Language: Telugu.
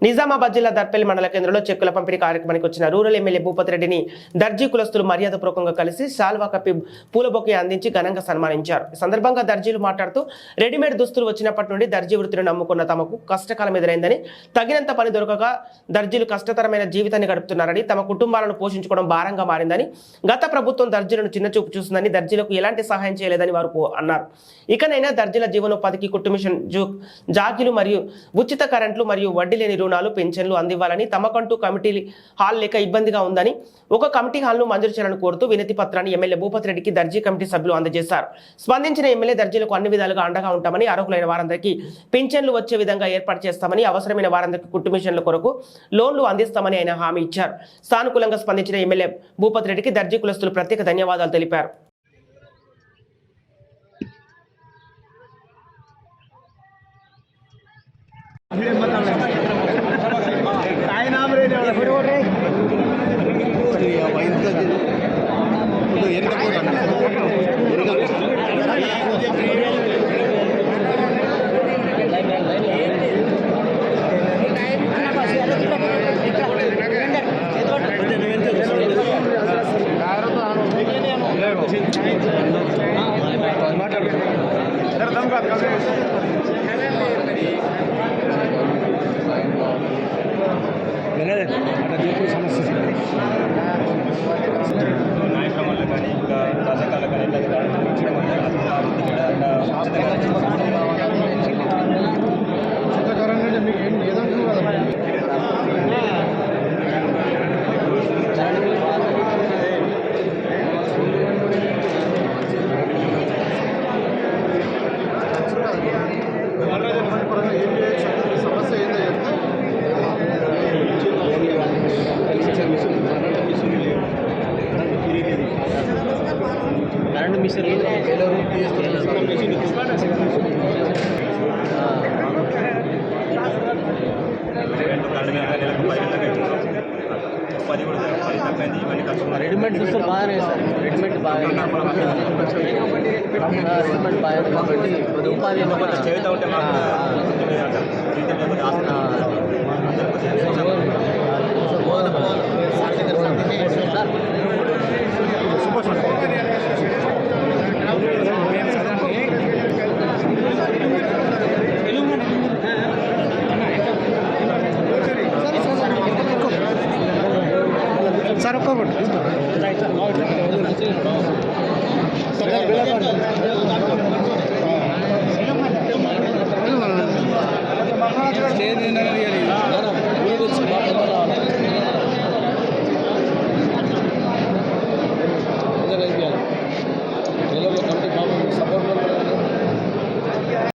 నిజామాబాద్ జిల్లా దర్పల్లి మండల కేంద్రంలో చెక్కుల పంపిణీ కార్యక్రమానికి వచ్చిన రూరల్ ఎమ్మెల్యే భూపతి రెడ్డిని దర్జీ కులస్తులు మర్యాదపూర్వకంగా కలిసి శాల్వా కప్పి పూల బొకే అందించి ఘనంగా సన్మానించారు. ఈ సందర్భంగా దర్జీలు మాట్లాడుతూ రెడీమేడ్ దుస్తులు వచ్చినప్పటి నుండి దర్జీ వృత్తిని నమ్ముకున్న తమకు కష్టకాలం ఎదురైందని, తగినంత పని దొరకక దర్జీలు కష్టతరమైన జీవితాన్ని గడుపుతున్నారని, తమ కుటుంబాలను పోషించుకోవడం భారంగా మారిందని, గత ప్రభుత్వం దర్జీలను చిన్నచూపు చూస్తుందని, దర్జీలకు ఎలాంటి సహాయం చేయలేదని వారు అన్నారు. ఇకనైనా దర్జీల జీవనోపాధికి కుట్టుమిషన్ జాకీలు మరియు ఉచిత కరెంట్లు మరియు వడ్డీ లేని రుణాలు పెన్షన్లు అందివ్వాలని, తమకంటూ కమిటీ హాల్ లేక ఇబ్బందిగా ఉందని ఒక కమిటీ హాల్ను మంజూరు చేయాలని కోరుతూ వినతి పత్రాన్ని ఎమ్మెల్యే భూపతి రెడ్డికి దర్జీ కమిటీ సభ్యులు అందజేశారు. స్పందించిన ఎమ్మెల్యే దర్జీలకు అన్ని విధాలుగా అండగా ఉంటామని, అర్హులైన వారందరికీ పెన్షన్లు వచ్చే విధంగా ఏర్పాటు చేస్తామని, అవసరమైన వారందరికీ కుట్టు మిషన్ల కొరకు లోన్లు అందిస్తామని ఆయన హామీ ఇచ్చారు. సానుకూలంగా స్పందించిన ఎమ్మెల్యే భూపతి రెడ్డికి దర్జీ కులస్తులు ప్రత్యేక ధన్యవాదాలు తెలిపారు. నాయక్రమాల్లో కానీ ఇంకా రాజకాల కానీ కరెంట్ మిషన్ రెడీమేడ్ చూస్తే బాగానే సార్, రెడీమేడ్ బాగా రెడీమేడ్ బాగా కాబట్టి ఉపాధి చేస్తూ ఉంటే సార్ ఒక్క